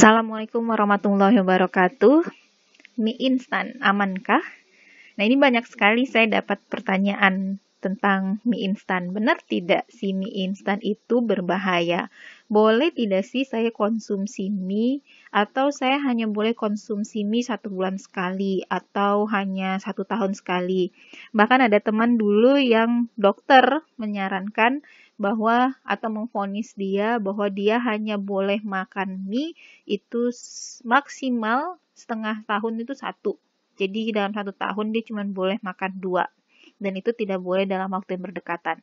Assalamualaikum warahmatullahi wabarakatuh. Mie instan amankah? Nah, ini banyak sekali saya dapat pertanyaan tentang mie instan. Benar tidak si mie instan itu berbahaya? Boleh tidak sih saya konsumsi mie? Atau saya hanya boleh konsumsi mie 1 bulan sekali? Atau hanya 1 tahun sekali? Bahkan ada teman dulu yang dokter menyarankan bahwa atau memvonis dia bahwa dia hanya boleh makan mie itu maksimal setengah tahun itu 1. Jadi dalam 1 tahun dia cuma boleh makan 2. Dan itu tidak boleh dalam waktu yang berdekatan.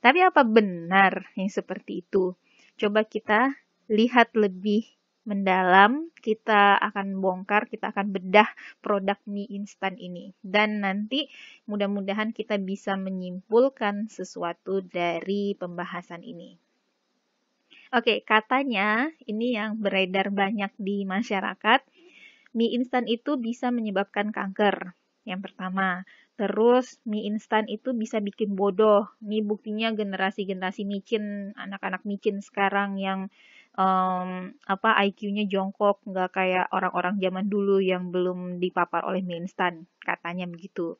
Tapi apa benar yang seperti itu? Coba kita lihat lebih mendalam, kita akan bongkar, kita akan bedah produk mie instan ini. Dan nanti mudah-mudahan kita bisa menyimpulkan sesuatu dari pembahasan ini. Oke, katanya ini yang beredar banyak di masyarakat, mie instan itu bisa menyebabkan kanker. Yang pertama. Terus mie instan itu bisa bikin bodoh. Ini buktinya generasi-generasi micin, anak-anak micin sekarang yang IQ-nya jongkok, nggak kayak orang-orang zaman dulu yang belum dipapar oleh mie instan. Katanya begitu.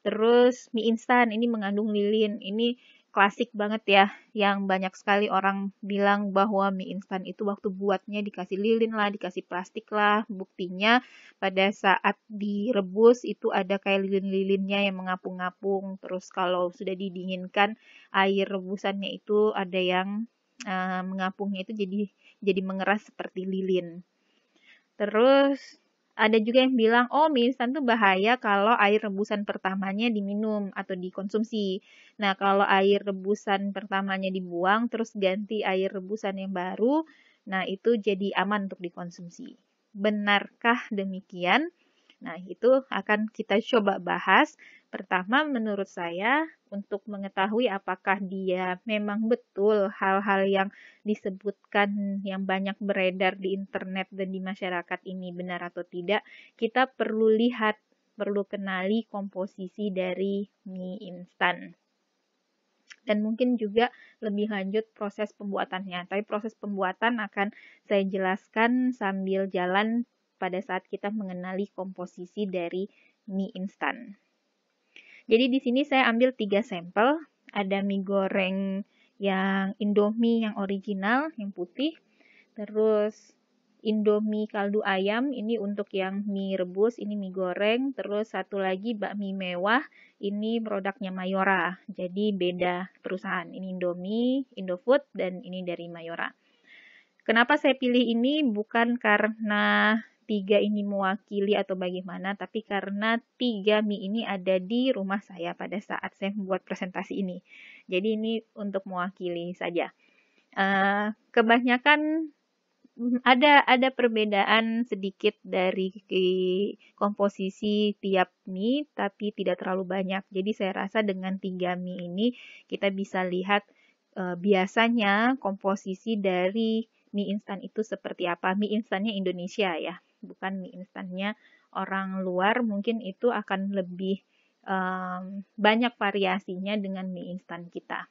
Terus mie instan ini mengandung lilin. Ini klasik banget ya, yang banyak sekali orang bilang bahwa mie instan itu waktu buatnya dikasih lilin lah, dikasih plastik lah. Buktinya pada saat direbus itu ada kayak lilin-lilinnya yang mengapung-ngapung. Terus kalau sudah didinginkan, air rebusannya itu ada yang mengapungnya itu jadi mengeras seperti lilin. Terus ada juga yang bilang, oh mie instan tuh bahaya kalau air rebusan pertamanya diminum atau dikonsumsi. Nah, kalau air rebusan pertamanya dibuang, terus ganti air rebusan yang baru, nah itu jadi aman untuk dikonsumsi. Benarkah demikian? Nah, itu akan kita coba bahas. Pertama, menurut saya, untuk mengetahui apakah dia memang betul hal-hal yang disebutkan yang banyak beredar di internet dan di masyarakat ini benar atau tidak, kita perlu lihat, perlu kenali komposisi dari mie instan. Dan mungkin juga lebih lanjut proses pembuatannya. Tapi proses pembuatan akan saya jelaskan sambil jalan pada saat kita mengenali komposisi dari mie instan. Jadi di sini saya ambil 3 sampel. Ada mie goreng yang Indomie yang original, yang putih. Terus Indomie kaldu ayam, ini untuk yang mie rebus, ini mie goreng. Terus satu lagi bakmi mewah, ini produknya Mayora. Jadi beda perusahaan. Ini Indomie, Indofood, dan ini dari Mayora. Kenapa saya pilih ini? Bukan karena 3 ini mewakili atau bagaimana, tapi karena 3 mie ini ada di rumah saya pada saat saya membuat presentasi ini. Jadi ini untuk mewakili saja. Kebanyakan ada perbedaan sedikit dari komposisi tiap mie, tapi tidak terlalu banyak. Jadi saya rasa dengan 3 mie ini kita bisa lihat biasanya komposisi dari mie instan itu seperti apa. Mie instannya Indonesia ya, bukan mie instannya orang luar. Mungkin itu akan lebih banyak variasinya dengan mie instan kita.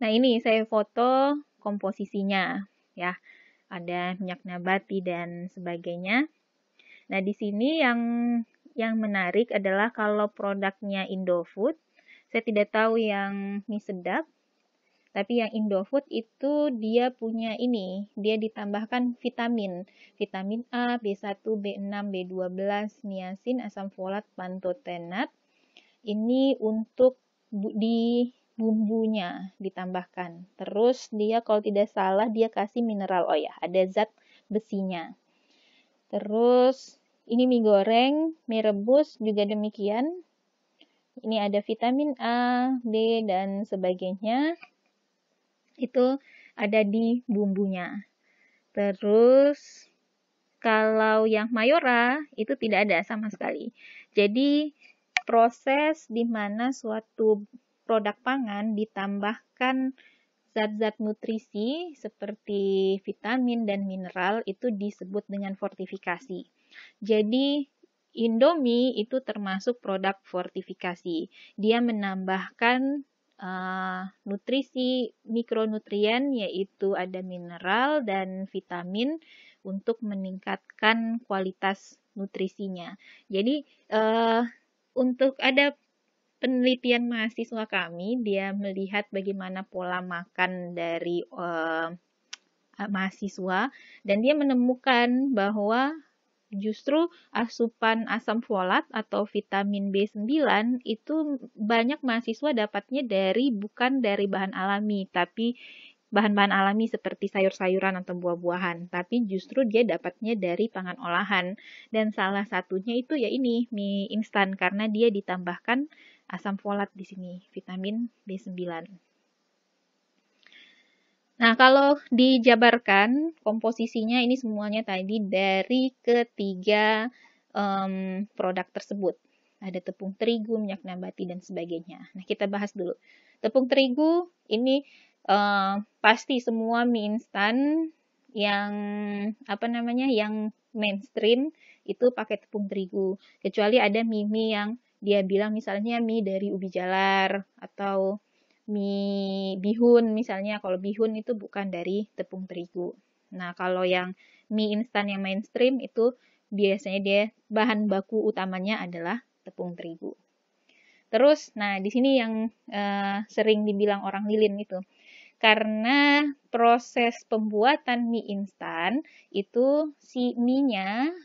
Nah, ini saya foto komposisinya ya. Ada minyak nabati dan sebagainya. Nah, di sini yang menarik adalah kalau produknya Indofood, saya tidak tahu yang mie sedap, tapi yang Indofood itu dia punya ini, dia ditambahkan vitamin. Vitamin A, B1, B6, B12, niacin, asam folat, pantotenat. Ini untuk di bumbunya ditambahkan. Terus dia kalau tidak salah dia kasih mineral, oh ya, ada zat besinya. Terus ini mie goreng, mie rebus juga demikian. Ini ada vitamin A, D, dan sebagainya. Itu ada di bumbunya. Terus kalau yang Mayora itu tidak ada sama sekali. Jadi proses di mana suatu produk pangan ditambahkan zat-zat nutrisi seperti vitamin dan mineral itu disebut dengan fortifikasi. Jadi Indomie itu termasuk produk fortifikasi. Dia menambahkan nutrisi mikronutrien, yaitu ada mineral dan vitamin untuk meningkatkan kualitas nutrisinya. Jadi untuk ada penelitian mahasiswa kami, dia melihat bagaimana pola makan dari mahasiswa, dan dia menemukan bahwa justru asupan asam folat atau vitamin B9 itu banyak mahasiswa dapatnya bukan dari bahan alami, tapi bahan-bahan alami seperti sayur-sayuran atau buah-buahan, tapi justru dia dapatnya dari pangan olahan. Dan salah satunya itu ya ini, mie instan, karena dia ditambahkan asam folat di sini, vitamin B9. Nah, kalau dijabarkan komposisinya ini semuanya tadi dari ketiga produk tersebut. Ada tepung terigu, minyak nabati, dan sebagainya. Nah, kita bahas dulu. Tepung terigu ini pasti semua mie instan yang yang mainstream itu pakai tepung terigu. Kecuali ada mie yang dia bilang misalnya mie dari ubi jalar atau mie bihun misalnya. Kalau bihun itu bukan dari tepung terigu. Nah, kalau yang mie instan yang mainstream itu biasanya dia bahan baku utamanya adalah tepung terigu. Terus, nah di sini yang sering dibilang orang lilin itu. Karena proses pembuatan mie instan itu si mie-nya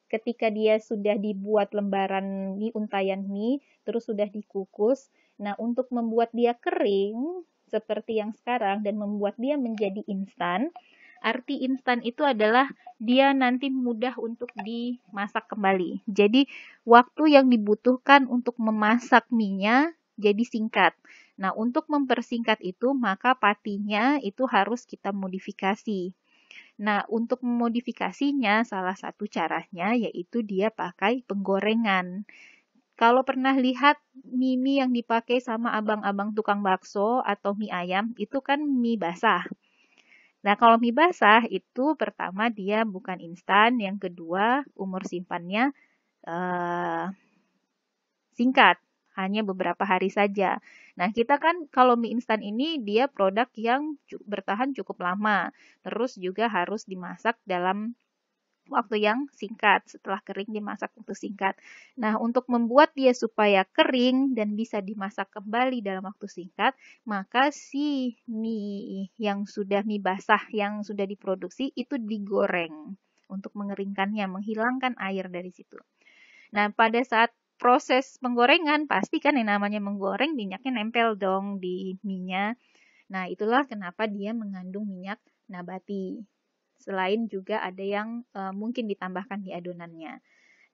ketika dia sudah dibuat lembaran mie, untayan mie, terus sudah dikukus. Nah, untuk membuat dia kering seperti yang sekarang dan membuat dia menjadi instan, arti instan itu adalah dia nanti mudah untuk dimasak kembali. Jadi, waktu yang dibutuhkan untuk memasak mie-nya jadi singkat. Nah, untuk mempersingkat itu, maka patinya itu harus kita modifikasi. Nah, untuk memodifikasinya, salah satu caranya yaitu dia pakai penggorengan. Kalau pernah lihat mie yang dipakai sama abang-abang tukang bakso atau mie ayam, itu kan mie basah. Nah, kalau mie basah itu pertama dia bukan instan, yang kedua umur simpannya singkat, hanya beberapa hari saja. Nah, kita kan kalau mie instan ini dia produk yang bertahan cukup lama, terus juga harus dimasak dalam waktu yang singkat, setelah kering dimasak waktu singkat. Nah, untuk membuat dia supaya kering dan bisa dimasak kembali dalam waktu singkat, maka si mie yang sudah mie basah yang sudah diproduksi itu digoreng untuk mengeringkannya, menghilangkan air dari situ. Nah, pada saat proses penggorengan, pasti kan yang namanya menggoreng minyaknya nempel dong di mie-nya. Nah, itulah kenapa dia mengandung minyak nabati. Selain juga ada yang mungkin ditambahkan di adonannya.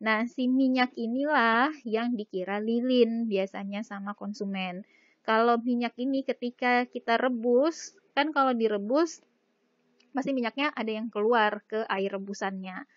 Nah, si minyak inilah yang dikira lilin biasanya sama konsumen. Kalau minyak ini ketika kita rebus, kan kalau direbus pasti minyaknya ada yang keluar ke air rebusannya.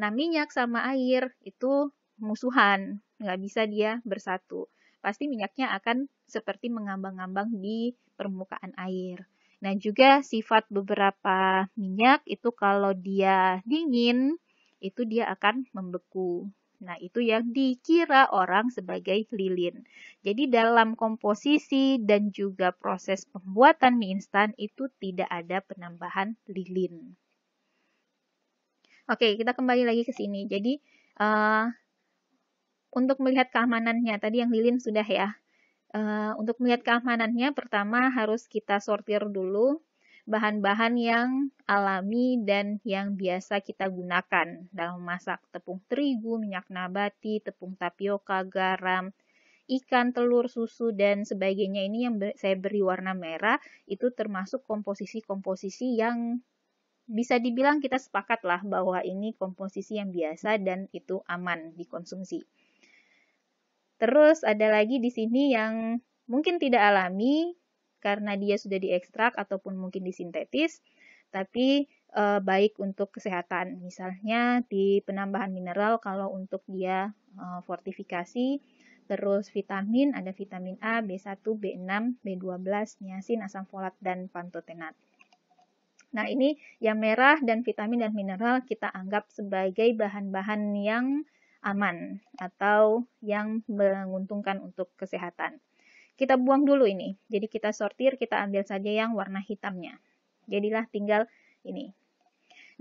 Nah, minyak sama air itu musuhan, nggak bisa dia bersatu. Pasti minyaknya akan seperti mengambang-ambang di permukaan air. Nah, juga sifat beberapa minyak itu kalau dia dingin, itu dia akan membeku. Nah, itu yang dikira orang sebagai lilin. Jadi dalam komposisi dan juga proses pembuatan mie instan itu tidak ada penambahan lilin. Oke, kita kembali lagi ke sini. Jadi, untuk melihat keamanannya, tadi yang lilin sudah ya. Untuk melihat keamanannya, pertama harus kita sortir dulu bahan-bahan yang alami dan yang biasa kita gunakan dalam memasak. Tepung terigu, minyak nabati, tepung tapioka, garam, ikan, telur, susu, dan sebagainya. Ini yang saya beri warna merah, itu termasuk komposisi-komposisi yang bisa dibilang kita sepakat lah bahwa ini komposisi yang biasa dan itu aman dikonsumsi. Terus ada lagi di sini yang mungkin tidak alami karena dia sudah diekstrak ataupun mungkin disintetis, tapi baik untuk kesehatan. Misalnya di penambahan mineral kalau untuk dia fortifikasi, terus vitamin ada vitamin A, B1, B6, B12, niacin, asam folat, dan pantotenat. Nah, ini yang merah dan vitamin dan mineral kita anggap sebagai bahan-bahan yang aman atau yang menguntungkan untuk kesehatan. Kita buang dulu ini. Jadi kita sortir, kita ambil saja yang warna hitamnya. Jadilah tinggal ini.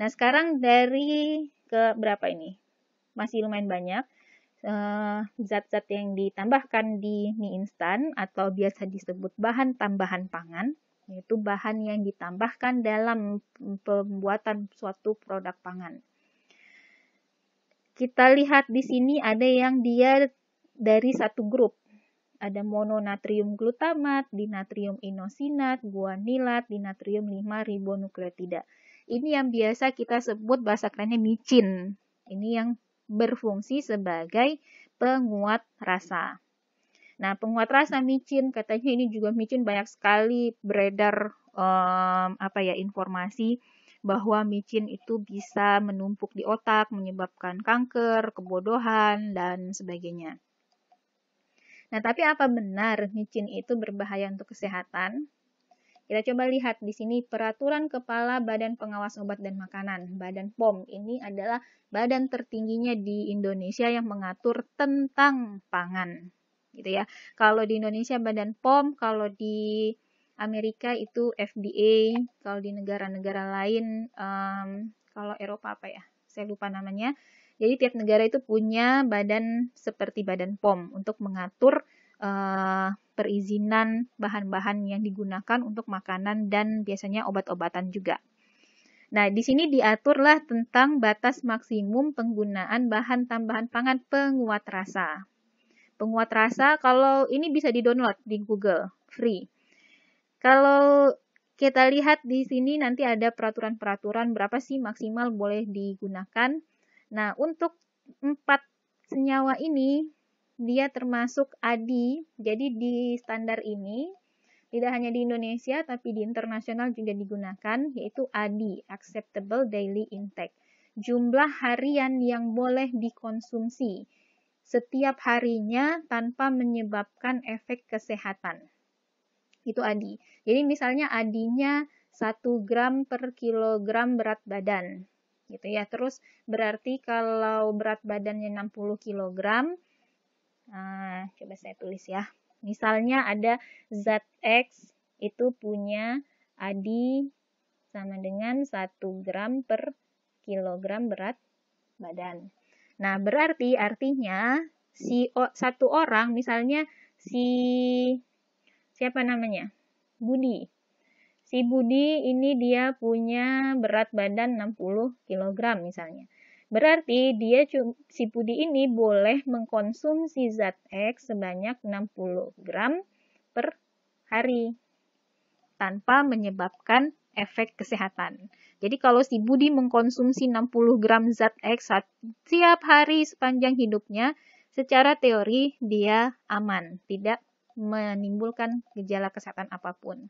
Nah, sekarang dari ke berapa ini? Masih lumayan banyak zat-zat yang ditambahkan di mie instan atau biasa disebut bahan tambahan pangan, yaitu bahan yang ditambahkan dalam pembuatan suatu produk pangan. Kita lihat di sini ada yang dia dari satu grup. Ada mononatrium glutamat, dinatrium inosinat, guanilat, dinatrium 5-ribonukleotida. Ini yang biasa kita sebut bahasa kerennya micin. Ini yang berfungsi sebagai penguat rasa. Nah, penguat rasa micin, katanya ini juga micin banyak sekali beredar informasi bahwa micin itu bisa menumpuk di otak, menyebabkan kanker, kebodohan, dan sebagainya. Nah, tapi apa benar micin itu berbahaya untuk kesehatan? Kita coba lihat di sini peraturan Kepala Badan Pengawas Obat dan Makanan, Badan POM. Ini adalah badan tertingginya di Indonesia yang mengatur tentang pangan. Gitu ya. Kalau di Indonesia Badan POM, kalau di Amerika itu FDA, kalau di negara-negara lain, kalau Eropa apa ya? Saya lupa namanya. Jadi tiap negara itu punya badan seperti Badan POM untuk mengatur perizinan bahan-bahan yang digunakan untuk makanan dan biasanya obat-obatan juga. Nah, di sini diaturlah tentang batas maksimum penggunaan bahan tambahan pangan penguat rasa. Penguat rasa, kalau ini bisa di-download di Google, free. Kalau kita lihat di sini nanti ada peraturan-peraturan berapa sih maksimal boleh digunakan. Nah, untuk 4 senyawa ini, dia termasuk ADI. Jadi di standar ini, tidak hanya di Indonesia, tapi di internasional juga digunakan, yaitu ADI, Acceptable Daily Intake. Jumlah harian yang boleh dikonsumsi setiap harinya tanpa menyebabkan efek kesehatan. Itu ADI. Jadi misalnya ADI-nya 1 gram per kilogram berat badan. Gitu ya. Terus berarti kalau berat badannya 60 kg, coba saya tulis ya. Misalnya ada zat X itu punya ADI sama dengan 1 gram per kilogram berat badan. Nah, berarti artinya satu orang, misalnya siapa namanya? Budi. Si Budi ini dia punya berat badan 60 kg misalnya. Berarti si Budi ini boleh mengkonsumsi zat X sebanyak 60 gram per hari tanpa menyebabkan efek kesehatan. Jadi kalau si Budi mengkonsumsi 60 gram zat X setiap hari sepanjang hidupnya, secara teori dia aman, tidak menimbulkan gejala kesehatan apapun.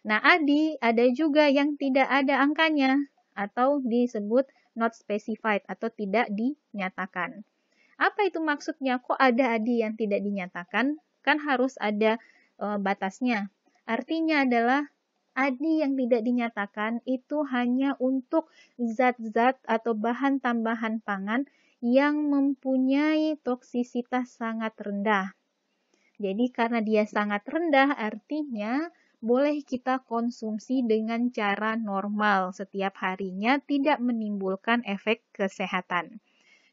Nah, ADI ada juga yang tidak ada angkanya atau disebut not specified atau tidak dinyatakan. Apa itu maksudnya? Kok ada ADI yang tidak dinyatakan? Kan harus ada batasnya. Artinya adalah ADI yang tidak dinyatakan itu hanya untuk zat-zat atau bahan tambahan pangan yang mempunyai toksisitas sangat rendah. Jadi karena dia sangat rendah, artinya boleh kita konsumsi dengan cara normal setiap harinya, tidak menimbulkan efek kesehatan.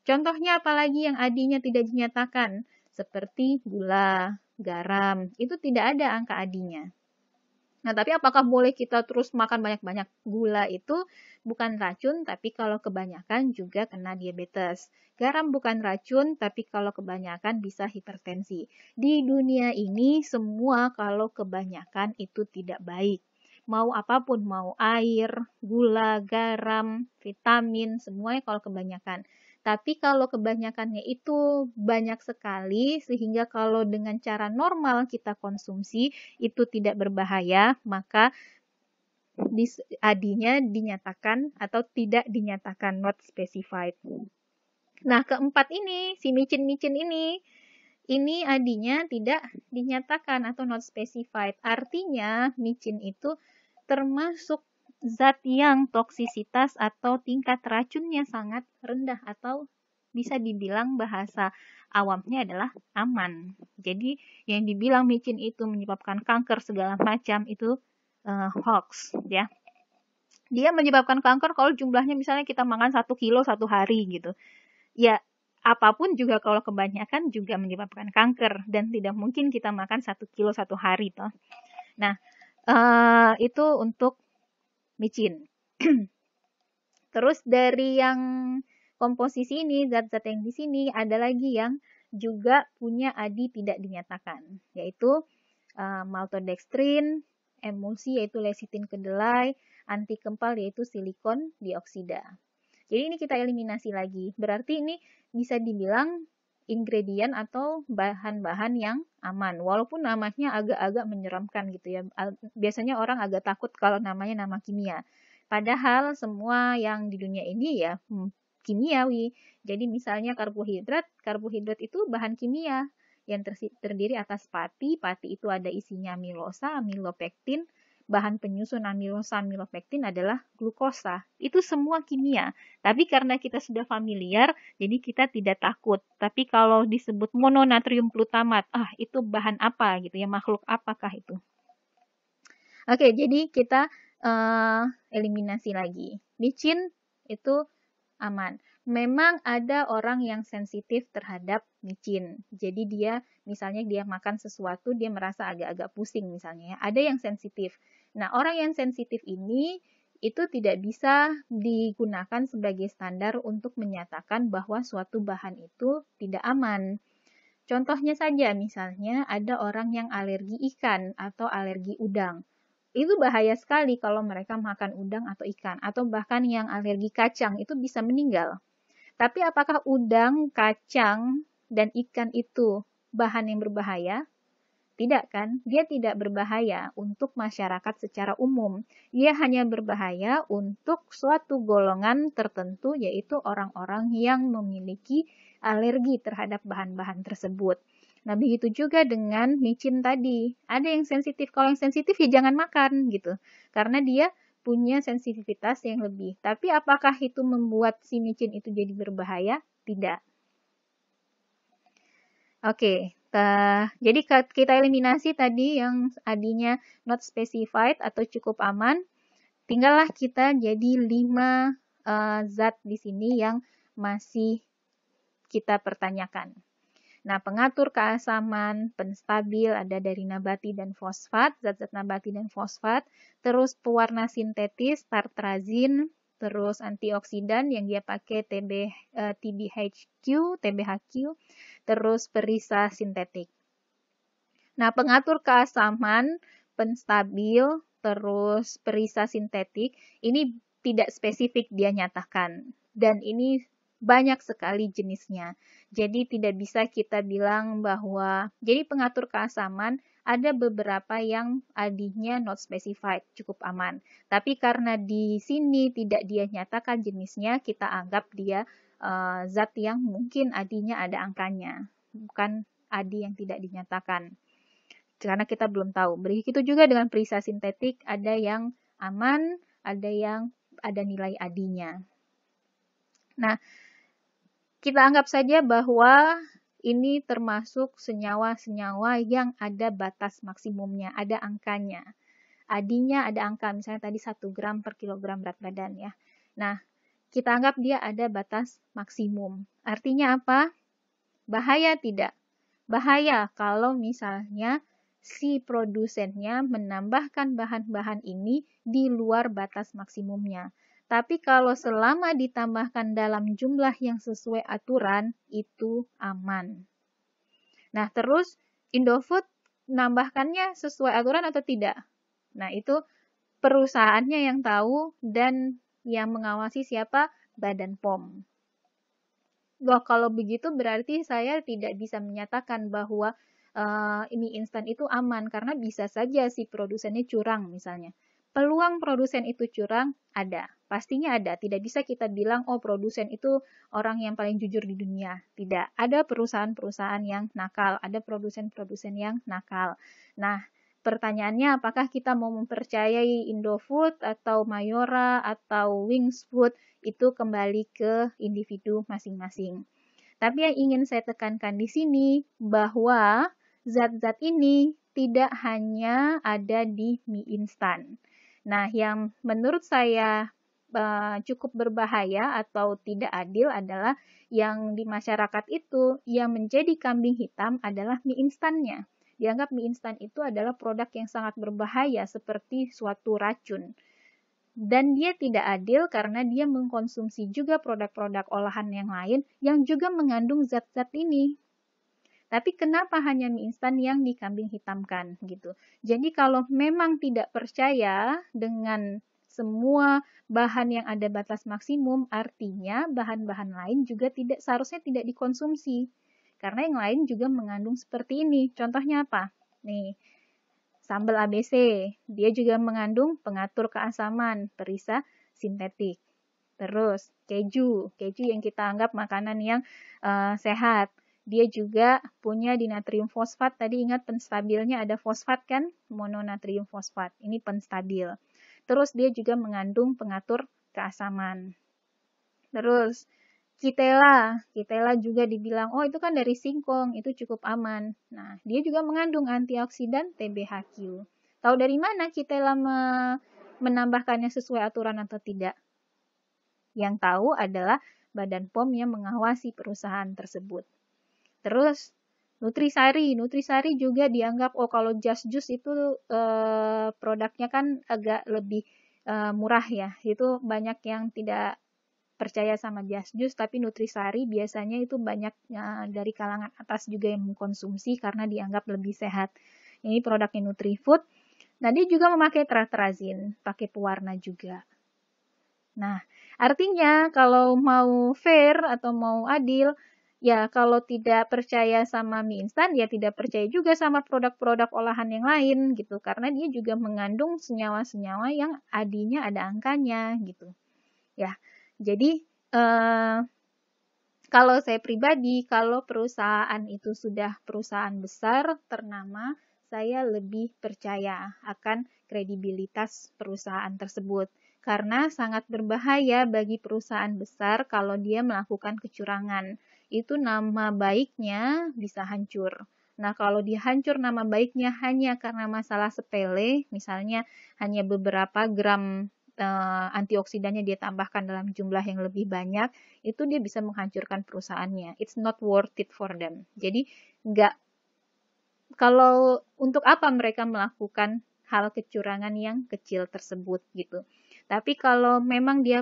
Contohnya apalagi yang ADI-nya tidak dinyatakan, seperti gula, garam, itu tidak ada angka ADI-nya. Nah, tapi apakah boleh kita terus makan banyak-banyak? Gula itu bukan racun, tapi kalau kebanyakan juga kena diabetes. Garam bukan racun, tapi kalau kebanyakan bisa hipertensi. Di dunia ini semua kalau kebanyakan itu tidak baik. Mau apapun, mau air, gula, garam, vitamin, semuanya kalau kebanyakan. Tapi kalau kebanyakannya itu banyak sekali, sehingga kalau dengan cara normal kita konsumsi, itu tidak berbahaya, maka ADI-nya dinyatakan atau tidak dinyatakan not specified. Nah, keempat ini, si micin-micin ini ADI-nya tidak dinyatakan atau not specified. Artinya, micin itu termasuk zat yang toksisitas atau tingkat racunnya sangat rendah atau bisa dibilang bahasa awamnya adalah aman. Jadi yang dibilang micin itu menyebabkan kanker segala macam itu hoax ya. Dia menyebabkan kanker kalau jumlahnya misalnya kita makan 1 kilo 1 hari gitu. Ya, apapun juga kalau kebanyakan juga menyebabkan kanker dan tidak mungkin kita makan 1 kilo 1 hari toh. Nah, itu untuk micin. Terus dari yang komposisi ini, zat-zat yang di sini ada lagi yang juga punya ADI tidak dinyatakan, yaitu maltodextrin, emulsi yaitu lecitin kedelai, anti kempal yaitu silikon dioksida. Jadi ini kita eliminasi lagi. Berarti ini bisa dibilang ingredient atau bahan-bahan yang aman. Walaupun namanya agak-agak menyeramkan gitu ya. Biasanya orang agak takut kalau namanya nama kimia. Padahal semua yang di dunia ini ya kimiawi. Jadi misalnya karbohidrat itu bahan kimia yang terdiri atas pati. Pati itu ada isinya amilosa, amilopektin. Bahan penyusun amilosa, amilopektin adalah glukosa. Itu semua kimia. Tapi karena kita sudah familiar, jadi kita tidak takut. Tapi kalau disebut mononatrium glutamat, itu bahan apa gitu ya, makhluk apakah itu? Oke, jadi kita eliminasi lagi. Micin itu aman. Memang ada orang yang sensitif terhadap micin. Jadi misalnya dia makan sesuatu, dia merasa agak-agak pusing misalnya ya. Ada yang sensitif. Nah, orang yang sensitif ini itu tidak bisa digunakan sebagai standar untuk menyatakan bahwa suatu bahan itu tidak aman. Contohnya saja, misalnya ada orang yang alergi ikan atau alergi udang. Itu bahaya sekali kalau mereka makan udang atau ikan, atau bahkan yang alergi kacang itu bisa meninggal. Tapi apakah udang, kacang, dan ikan itu bahan yang berbahaya? Tidak kan? Dia tidak berbahaya untuk masyarakat secara umum. Dia hanya berbahaya untuk suatu golongan tertentu, yaitu orang-orang yang memiliki alergi terhadap bahan-bahan tersebut. Nah, begitu juga dengan micin tadi. Ada yang sensitif. Kalau yang sensitif ya jangan makan gitu. Karena dia punya sensitivitas yang lebih. Tapi apakah itu membuat si micin itu jadi berbahaya? Tidak. Oke, jadi kita eliminasi tadi yang adinya not specified atau cukup aman. Tinggallah kita jadi 5 zat di sini yang masih kita pertanyakan. Nah, pengatur keasaman, penstabil ada dari nabati dan fosfat, zat-zat nabati dan fosfat, terus pewarna sintetis, tartrazin, terus antioksidan yang dia pakai TBHQ, terus perisa sintetik. Nah, pengatur keasaman, penstabil, terus perisa sintetik, ini tidak spesifik dia nyatakan. Dan ini banyak sekali jenisnya. Jadi tidak bisa kita bilang bahwa, jadi pengatur keasaman ada beberapa yang adinya not specified, cukup aman. Tapi karena di sini tidak dia nyatakan jenisnya, kita anggap dia zat yang mungkin adinya ada angkanya, bukan adi yang tidak dinyatakan. Karena kita belum tahu. Begitu juga dengan perisa sintetik, ada yang aman, ada yang ada nilai adinya. Nah, kita anggap saja bahwa ini termasuk senyawa-senyawa yang ada batas maksimumnya, ada angkanya. Adinya ada angka, misalnya tadi 1 gram per kilogram berat badan ya. Nah, kita anggap dia ada batas maksimum. Artinya apa? Bahaya tidak? Bahaya kalau misalnya si produsennya menambahkan bahan-bahan ini di luar batas maksimumnya. Tapi kalau selama ditambahkan dalam jumlah yang sesuai aturan, itu aman. Nah, terus Indofood menambahkannya sesuai aturan atau tidak? Nah, itu perusahaannya yang tahu dan yang mengawasi siapa? Badan POM. Loh, kalau begitu berarti saya tidak bisa menyatakan bahwa mie instan itu aman, karena bisa saja si produsennya curang misalnya. Peluang produsen itu curang ada, pastinya ada. Tidak bisa kita bilang, oh produsen itu orang yang paling jujur di dunia. Tidak, ada perusahaan-perusahaan yang nakal, ada produsen-produsen yang nakal. Nah, pertanyaannya apakah kita mau mempercayai Indofood atau Mayora atau Wings Food, itu kembali ke individu masing-masing. Tapi yang ingin saya tekankan di sini bahwa zat-zat ini tidak hanya ada di mie instan. Nah, yang menurut saya cukup berbahaya atau tidak adil adalah yang di masyarakat itu yang menjadi kambing hitam adalah mie instannya. Dianggap mie instan itu adalah produk yang sangat berbahaya seperti suatu racun. Dan dia tidak adil karena dia mengkonsumsi juga produk-produk olahan yang lain yang juga mengandung zat-zat ini. Tapi kenapa hanya mie instan yang dikambing hitamkan gitu. Jadi kalau memang tidak percaya dengan semua bahan yang ada batas maksimum, artinya bahan-bahan lain juga seharusnya tidak dikonsumsi. Karena yang lain juga mengandung seperti ini. Contohnya apa? Nih, sambal ABC, dia juga mengandung pengatur keasaman, perisa sintetik. Terus keju yang kita anggap makanan yang sehat. Dia juga punya dinatrium fosfat. Tadi ingat penstabilnya ada fosfat kan? Mononatrium fosfat. Ini penstabil. Terus dia juga mengandung pengatur keasaman. Terus Kitela juga dibilang, oh itu kan dari singkong, itu cukup aman. Nah, dia juga mengandung antioksidan TBHQ. Tahu dari mana Kitela menambahkannya sesuai aturan atau tidak? Yang tahu adalah Badan POM yang mengawasi perusahaan tersebut. Terus Nutrisari juga dianggap, oh kalau Just Juice itu produknya kan agak lebih murah ya. Itu banyak yang tidak percaya sama Just Juice, tapi Nutrisari biasanya itu banyak dari kalangan atas juga yang mengkonsumsi karena dianggap lebih sehat. Ini produknya Nutrifood. Nah, dia juga memakai teratrazin, pakai pewarna juga. Nah, artinya kalau mau fair atau mau adil, ya kalau tidak percaya sama mie instan, ya tidak percaya juga sama produk-produk olahan yang lain gitu. Karena dia juga mengandung senyawa-senyawa yang adinya ada angkanya gitu. Ya, jadi kalau saya pribadi, kalau perusahaan itu sudah perusahaan besar ternama, saya lebih percaya akan kredibilitas perusahaan tersebut. Karena sangat berbahaya bagi perusahaan besar kalau dia melakukan kecurangan. Itu nama baiknya bisa hancur. Nah, kalau dia hancur nama baiknya hanya karena masalah sepele, misalnya hanya beberapa gram antioksidannya dia tambahkan dalam jumlah yang lebih banyak, itu dia bisa menghancurkan perusahaannya. It's not worth it for them. Jadi, kalau untuk apa mereka melakukan hal kecurangan yang kecil tersebut gitu. Tapi kalau memang dia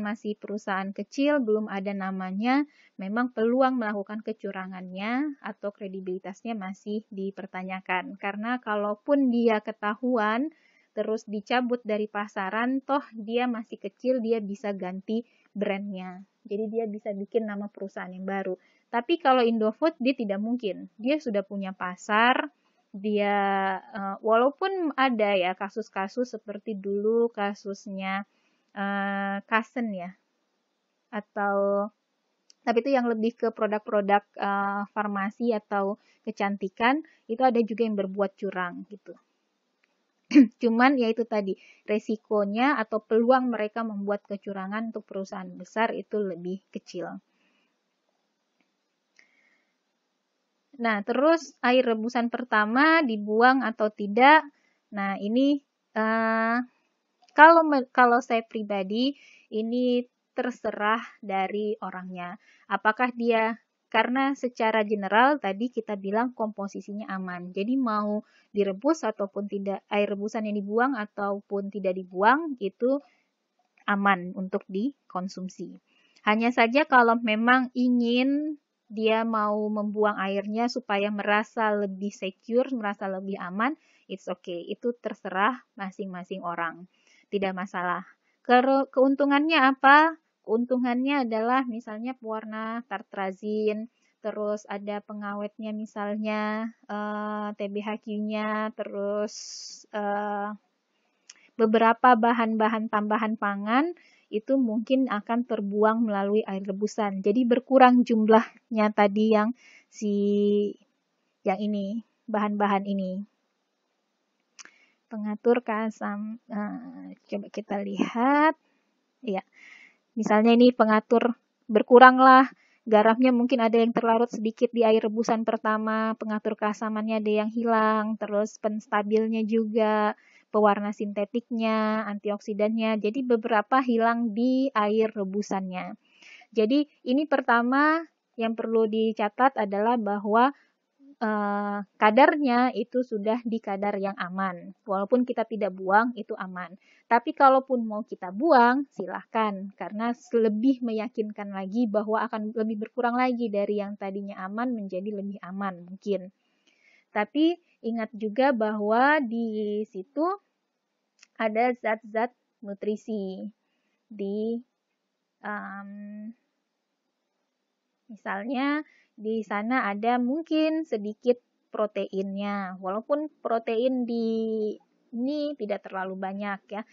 masih perusahaan kecil, belum ada namanya, memang peluang melakukan kecurangannya atau kredibilitasnya masih dipertanyakan. Karena kalaupun dia ketahuan, terus dicabut dari pasaran, toh dia masih kecil, dia bisa ganti brandnya. Jadi dia bisa bikin nama perusahaan yang baru. Tapi kalau Indofood, dia tidak mungkin. Dia sudah punya pasar, dia walaupun ada ya kasus-kasus seperti dulu kasusnya Kasen ya, atau tapi itu yang lebih ke produk-produk farmasi atau kecantikan, itu ada juga yang berbuat curang gitu. Cuman ya itu tadi, resikonya atau peluang mereka membuat kecurangan untuk perusahaan besar itu lebih kecil. Nah, terus air rebusan pertama dibuang atau tidak. Nah, ini kalau saya pribadi, ini terserah dari orangnya. Apakah dia karena secara general tadi kita bilang komposisinya aman. Jadi mau direbus ataupun tidak, air rebusan yang dibuang ataupun tidak dibuang itu aman untuk dikonsumsi. Hanya saja kalau memang ingin dia mau membuang airnya supaya merasa lebih secure, merasa lebih aman, it's okay. Itu terserah masing-masing orang. Tidak masalah. Keuntungannya apa? Keuntungannya adalah misalnya pewarna tartrazin, terus ada pengawetnya misalnya TBHQ-nya, terus beberapa bahan-bahan tambahan pangan itu mungkin akan terbuang melalui air rebusan. Jadi berkurang jumlahnya tadi yang ini, bahan-bahan ini. Pengatur keasam, coba kita lihat. Ya, misalnya ini pengatur berkuranglah garamnya mungkin ada yang terlarut sedikit di air rebusan pertama, pengatur keasamannya ada yang hilang, terus penstabilnya juga, pewarna sintetiknya, antioksidannya, jadi beberapa hilang di air rebusannya. Jadi ini pertama yang perlu dicatat adalah bahwa kadarnya itu sudah di kadar yang aman. Walaupun kita tidak buang, itu aman. Tapi kalaupun mau kita buang, silahkan. Karena lebih meyakinkan lagi bahwa akan lebih berkurang lagi dari yang tadinya aman menjadi lebih aman mungkin. Tapi ingat juga bahwa di situ ada zat-zat nutrisi. Misalnya di sana ada mungkin sedikit proteinnya, walaupun protein di ini tidak terlalu banyak ya.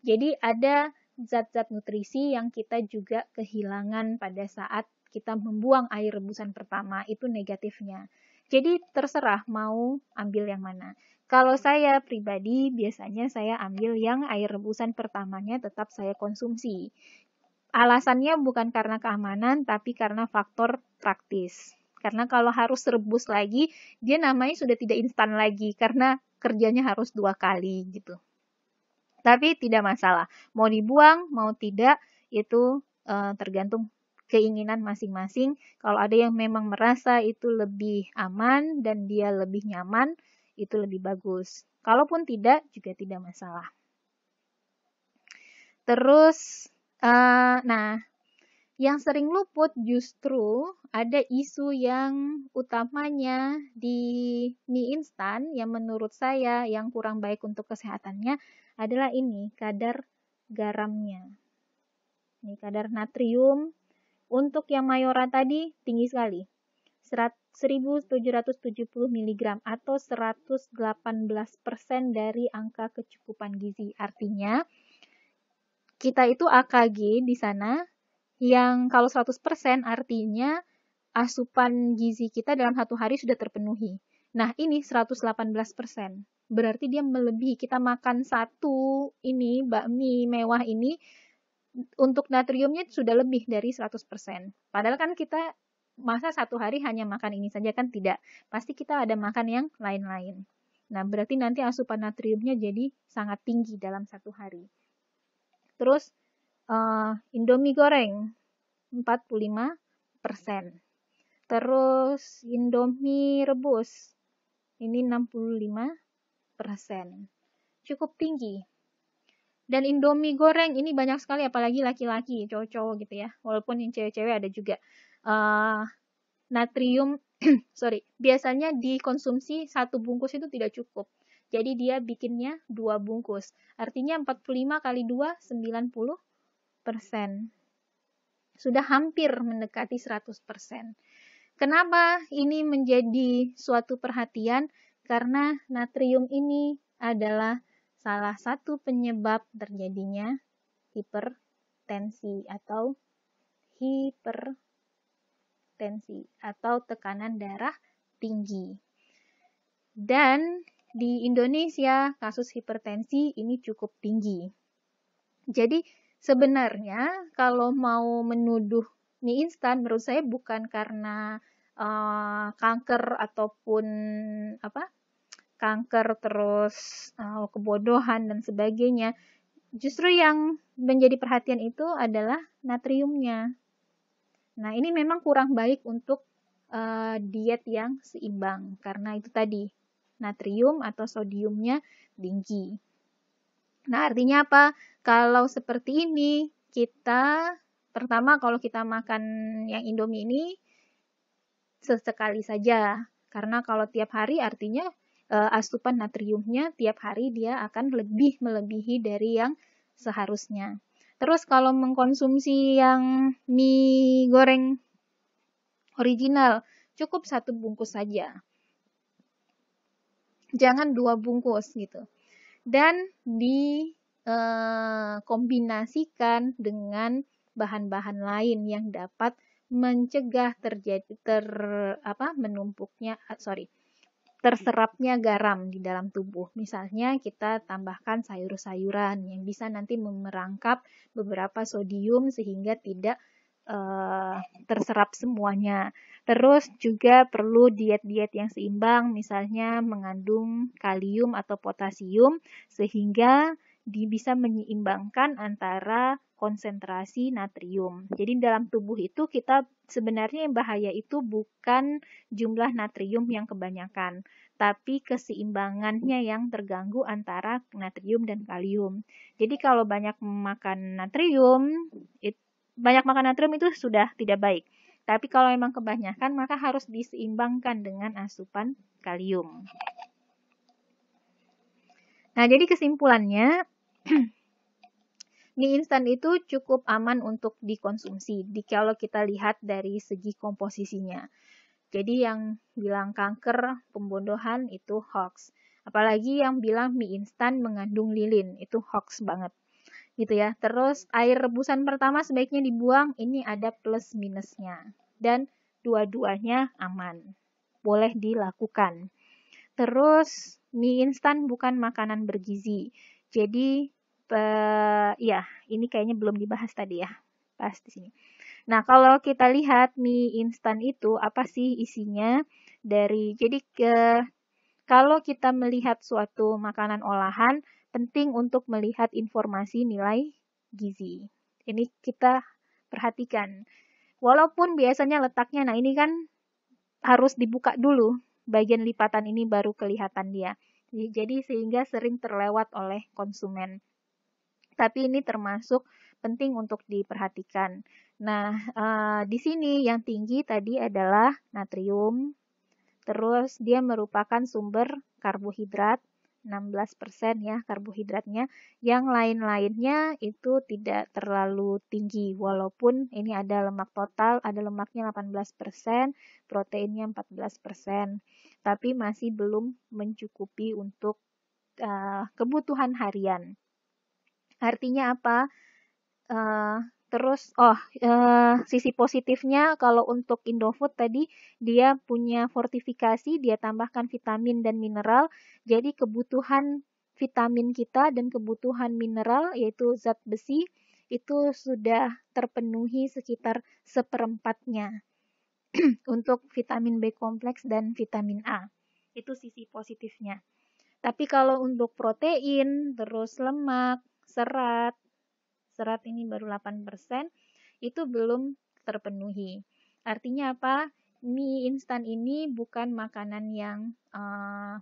Jadi ada zat-zat nutrisi yang kita juga kehilangan pada saat kita membuang air rebusan pertama, itu negatifnya. Jadi terserah mau ambil yang mana. Kalau saya pribadi biasanya saya ambil yang air rebusan pertamanya tetap saya konsumsi. Alasannya bukan karena keamanan, tapi karena faktor praktis. Karena kalau harus rebus lagi, dia namanya sudah tidak instan lagi, karena kerjanya harus 2 kali gitu. Tapi tidak masalah, mau dibuang, mau tidak, itu tergantung keinginan masing-masing. Kalau ada yang memang merasa itu lebih aman dan dia lebih nyaman, itu lebih bagus. Kalaupun tidak, juga tidak masalah. Terus, nah, yang sering luput justru ada isu yang utamanya di mie instan yang menurut saya yang kurang baik untuk kesehatannya adalah ini, kadar garamnya. Ini kadar natrium untuk yang mayora tadi tinggi sekali. 1770 mg atau 118% dari angka kecukupan gizi. Artinya kita itu AKG di sana yang kalau 100% artinya asupan gizi kita dalam 1 hari sudah terpenuhi. Nah, ini 118%. Berarti dia melebihi. Kita makan satu ini bakmi mewah ini untuk natriumnya sudah lebih dari 100%. Padahal kan kita masa 1 hari hanya makan ini saja kan tidak. Pasti kita ada makan yang lain-lain. Nah, berarti nanti asupan natriumnya jadi sangat tinggi dalam 1 hari. Terus Indomie goreng 45%. Terus Indomie rebus ini 65%. Cukup tinggi. Dan Indomie goreng ini banyak sekali apalagi laki-laki, cowok-cowok gitu ya. Walaupun yang cewek-cewek ada juga. Natrium biasanya dikonsumsi 1 bungkus itu tidak cukup. Jadi dia bikinnya 2 bungkus. Artinya 45 kali 2 90%. Sudah hampir mendekati 100%. Kenapa ini menjadi suatu perhatian? Karena natrium ini adalah salah satu penyebab terjadinya hipertensi atau tekanan darah tinggi. Dan di Indonesia kasus hipertensi ini cukup tinggi. Jadi sebenarnya kalau mau menuduh mie instan menurut saya bukan karena kanker ataupun kanker terus kebodohan dan sebagainya. Justru yang menjadi perhatian itu adalah natriumnya. Nah, ini memang kurang baik untuk diet yang seimbang karena itu tadi natrium atau sodiumnya tinggi. Nah, artinya apa? Kalau seperti ini, kita pertama kalau kita makan yang Indomie ini sesekali saja. Karena kalau tiap hari artinya asupan natriumnya tiap hari dia akan lebih melebihi dari yang seharusnya. Terus kalau mengkonsumsi yang mie goreng original, cukup 1 bungkus saja. Jangan 2 bungkus gitu. Dan dikombinasikan dengan bahan-bahan lain yang dapat mencegah terserapnya garam di dalam tubuh. Misalnya kita tambahkan sayur-sayuran yang bisa nanti merangkap beberapa sodium sehingga tidak terserap semuanya. Terus juga perlu diet-diet yang seimbang, misalnya mengandung kalium atau potasium, sehingga bisa menyeimbangkan antara konsentrasi natrium. Jadi dalam tubuh itu kita sebenarnya yang bahaya itu bukan jumlah natrium yang kebanyakan, tapi keseimbangannya yang terganggu antara natrium dan kalium. Jadi kalau banyak makan natrium, itu sudah tidak baik. Tapi kalau memang kebanyakan, maka harus diseimbangkan dengan asupan kalium. Nah, jadi kesimpulannya, mie instan itu cukup aman untuk dikonsumsi kalau kita lihat dari segi komposisinya. Jadi yang bilang kanker pembodohan itu hoax. Apalagi yang bilang mie instan mengandung lilin, itu hoax banget. Gitu ya. Terus air rebusan pertama sebaiknya dibuang, ini ada plus minusnya. Dan dua-duanya aman. Boleh dilakukan. Terus mie instan bukan makanan bergizi. Jadi ya, ini kayaknya belum dibahas tadi ya. Bahas di sini. Nah, kalau kita lihat mie instan itu apa sih isinya kalau kita melihat suatu makanan olahan, penting untuk melihat informasi nilai gizi. Ini kita perhatikan. Walaupun biasanya letaknya, nah ini kan harus dibuka dulu, bagian lipatan ini baru kelihatan dia. Jadi sehingga sering terlewat oleh konsumen. Tapi ini termasuk penting untuk diperhatikan. Nah, di sini yang tinggi tadi adalah natrium. Terus dia merupakan sumber karbohidrat, 16% ya karbohidratnya. Yang lain-lainnya itu tidak terlalu tinggi. Walaupun ini ada lemak total, ada lemaknya 18%, proteinnya 14%. Tapi masih belum mencukupi untuk kebutuhan harian. Artinya apa? Sisi positifnya kalau untuk Indofood tadi dia punya fortifikasi, dia tambahkan vitamin dan mineral. Jadi kebutuhan vitamin kita dan kebutuhan mineral yaitu zat besi itu sudah terpenuhi sekitar seperempatnya untuk vitamin B kompleks dan vitamin A. Itu sisi positifnya. Tapi kalau untuk protein, terus lemak, serat ini baru 8%, itu belum terpenuhi. Artinya apa? Mie instan ini bukan makanan yang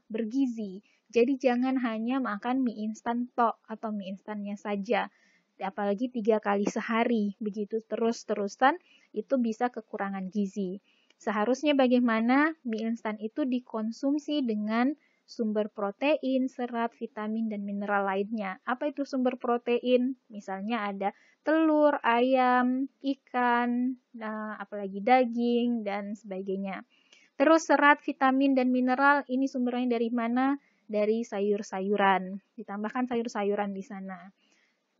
bergizi. Jadi jangan hanya makan mie instan tok atau mie instannya saja. Apalagi 3 kali sehari, begitu terus-terusan, itu bisa kekurangan gizi. Seharusnya bagaimana mie instan itu dikonsumsi dengan sumber protein, serat, vitamin, dan mineral lainnya. Apa itu sumber protein? Misalnya ada telur, ayam, ikan, apalagi daging, dan sebagainya. Terus serat, vitamin, dan mineral, ini sumbernya dari mana? Dari sayur-sayuran. Ditambahkan sayur-sayuran di sana.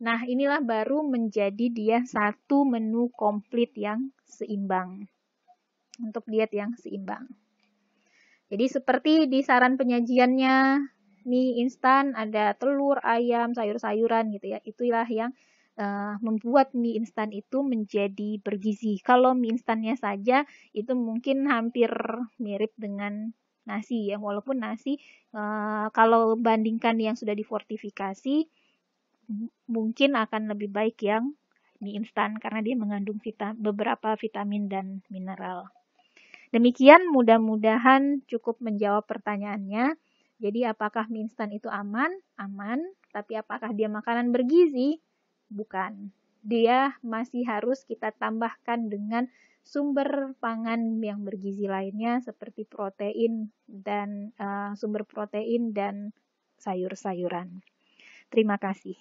Nah, inilah baru menjadi dia satu menu komplit yang seimbang. Untuk diet yang seimbang. Jadi seperti di saran penyajiannya, mie instan ada telur, ayam, sayur-sayuran gitu ya. Itulah yang membuat mie instan itu menjadi bergizi. Kalau mie instannya saja itu mungkin hampir mirip dengan nasi ya. Walaupun nasi kalau bandingkan yang sudah difortifikasi mungkin akan lebih baik yang mie instan karena dia mengandung beberapa vitamin dan mineral. Demikian mudah-mudahan cukup menjawab pertanyaannya. Jadi apakah mie instan itu aman? Aman. Tapi apakah dia makanan bergizi? Bukan. Dia masih harus kita tambahkan dengan sumber pangan yang bergizi lainnya seperti protein dan sumber protein dan sayur-sayuran. Terima kasih.